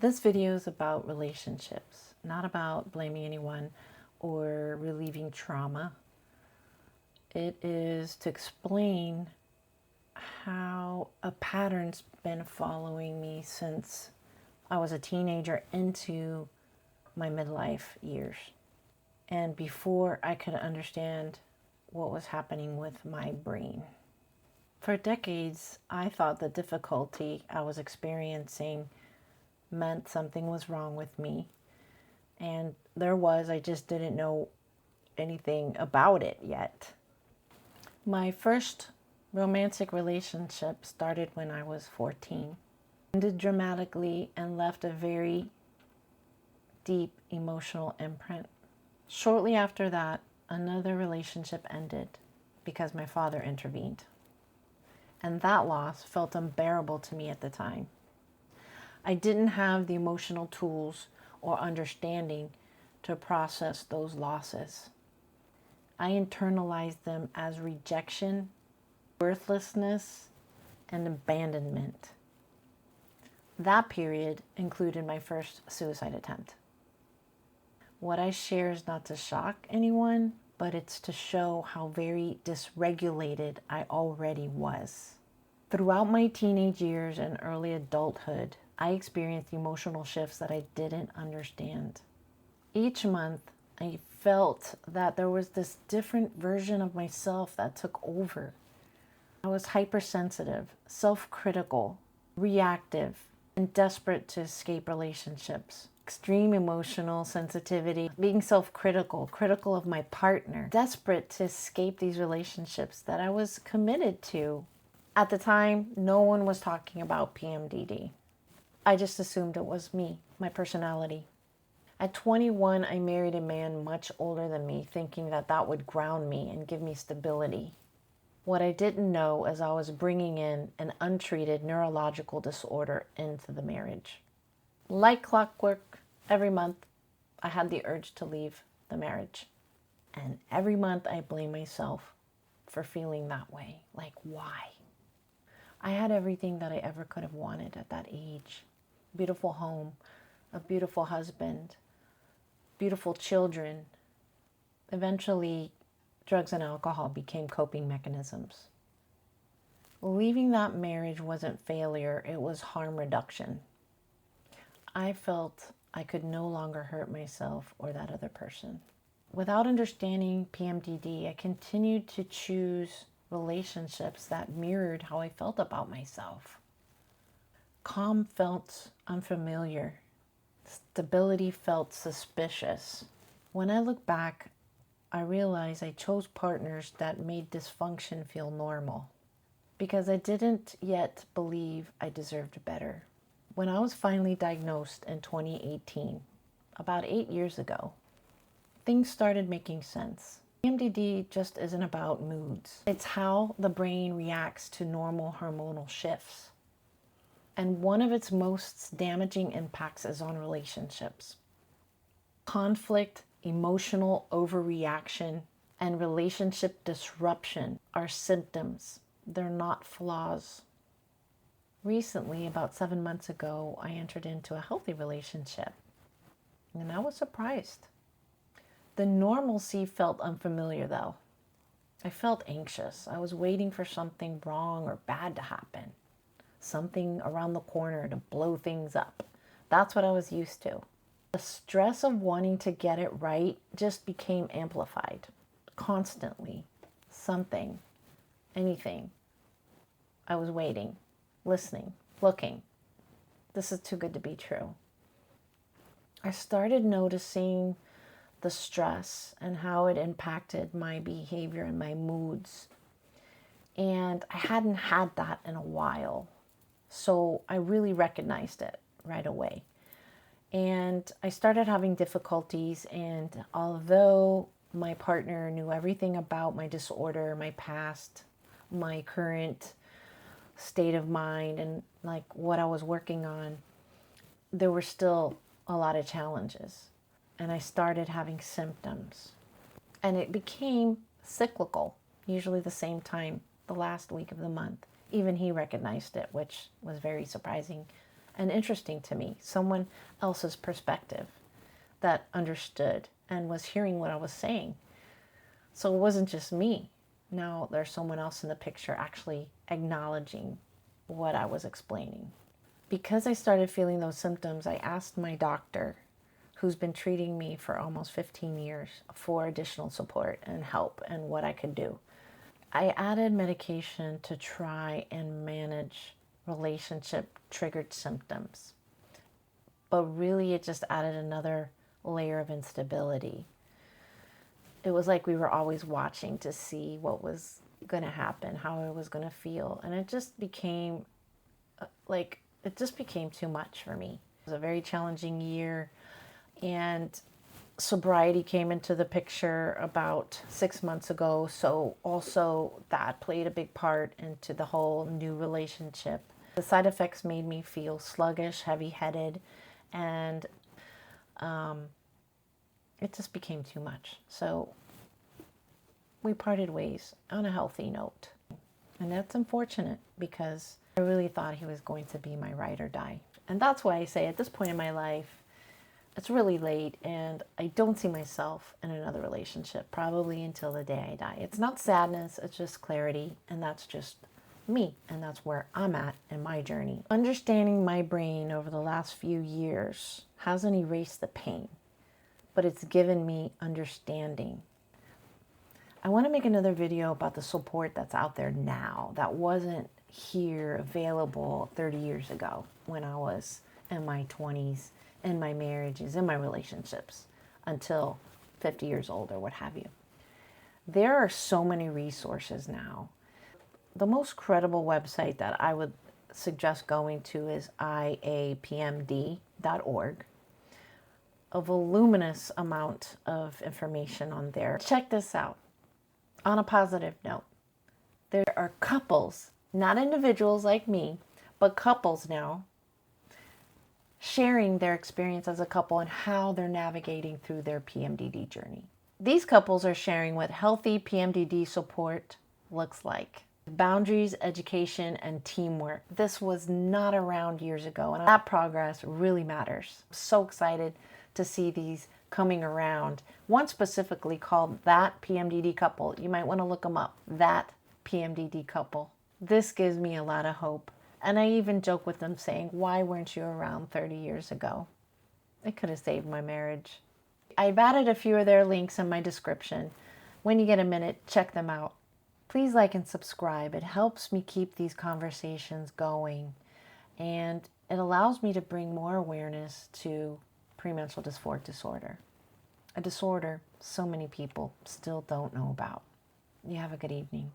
This video is about relationships, not about blaming anyone or relieving trauma. It is to explain how a pattern's been following me since I was a teenager into my midlife years, and before I could understand what was happening with my brain. For decades, I thought the difficulty I was experiencing meant something was wrong with me. And there was, I just didn't know anything about it yet. My first romantic relationship started when I was 14. Ended dramatically and left a very deep emotional imprint. Shortly after that, another relationship ended because my father intervened. And that loss felt unbearable to me at the time. I didn't have the emotional tools or understanding to process those losses. I internalized them as rejection, worthlessness, and abandonment. That period included my first suicide attempt. What I share is not to shock anyone, but it's to show how very dysregulated I already was. Throughout my teenage years and early adulthood, I experienced emotional shifts that I didn't understand. Each month, I felt that there was this different version of myself that took over. I was hypersensitive, self-critical, reactive, and desperate to escape relationships. Extreme emotional sensitivity, being self-critical, critical of my partner, desperate to escape these relationships that I was committed to. At the time, no one was talking about PMDD. I just assumed it was me, my personality. At 21, I married a man much older than me, thinking that that would ground me and give me stability. What I didn't know is I was bringing in an untreated neurological disorder into the marriage. Like clockwork, every month I had the urge to leave the marriage. And every month I blamed myself for feeling that way. Like, why? I had everything that I ever could have wanted at that age. Beautiful home, a beautiful husband, beautiful children. Eventually, drugs and alcohol became coping mechanisms. Leaving that marriage wasn't failure, it was harm reduction. I felt I could no longer hurt myself or that other person. Without understanding PMDD, I continued to choose relationships that mirrored how I felt about myself. Calm felt unfamiliar. Stability felt suspicious. When I look back, I realize I chose partners that made dysfunction feel normal because I didn't yet believe I deserved better. When I was finally diagnosed in 2018, about 8 years ago, things started making sense. PMDD just isn't about moods. It's how the brain reacts to normal hormonal shifts. And one of its most damaging impacts is on relationships. Conflict, emotional overreaction, and relationship disruption are symptoms. They're not flaws. Recently, about 7 months ago, I entered into a healthy relationship, and I was surprised. The normalcy felt unfamiliar, though. I felt anxious. I was waiting for something wrong or bad to happen. Something around the corner to blow things up. That's what I was used to. The stress of wanting to get it right just became amplified. Constantly. Something. Anything. I was waiting. Listening. Looking. This is too good to be true. I started noticing the stress and how it impacted my behavior and my moods. And I hadn't had that in a while. So I really recognized it right away. And I started having difficulties, and although my partner knew everything about my disorder, my past, my current state of mind, and like what I was working on, there were still a lot of challenges. And I started having symptoms. And it became cyclical, usually the same time, the last week of the month. Even he recognized it, which was very surprising and interesting to me, someone else's perspective that understood and was hearing what I was saying. So it wasn't just me. Now there's someone else in the picture actually acknowledging what I was explaining. Because I started feeling those symptoms, I asked my doctor, who's been treating me for almost 15 years, for additional support and help and what I could do. I added medication to try and manage relationship triggered symptoms. But really it just added another layer of instability. It was like we were always watching to see what was going to happen, how I was going to feel. And it just became too much for me. It was a very challenging year, and sobriety came into the picture about 6 months ago. So also that played a big part into the whole new relationship. The side effects made me feel sluggish, heavy-headed, and it just became too much. So we parted ways on a healthy note. And that's unfortunate because I really thought he was going to be my ride or die. And that's why I say at this point in my life, it's really late and I don't see myself in another relationship, probably until the day I die. It's not sadness, it's just clarity, and that's just me, and that's where I'm at in my journey. Understanding my brain over the last few years hasn't erased the pain, but it's given me understanding. I want to make another video about the support that's out there now that wasn't here available 30 years ago when I was in my 20s, in my marriages, in my relationships, until 50 years old or what have you. There are so many resources now. The most credible website that I would suggest going to is iapmd.org. A voluminous amount of information on there. Check this out. On a positive note, there are couples, not individuals like me, but couples now, sharing their experience as a couple and how they're navigating through their PMDD journey. These couples are sharing what healthy PMDD support looks like. Boundaries, education, and teamwork. This was not around years ago, and that progress really matters. I'm so excited to see these coming around. One specifically called That PMDD Couple. You might want to look them up. That PMDD Couple. This gives me a lot of hope. And I even joke with them saying, why weren't you around 30 years ago? It could have saved my marriage. I've added a few of their links in my description. When you get a minute, check them out. Please like and subscribe. It helps me keep these conversations going. And it allows me to bring more awareness to premenstrual dysphoric disorder. A disorder so many people still don't know about. You have a good evening.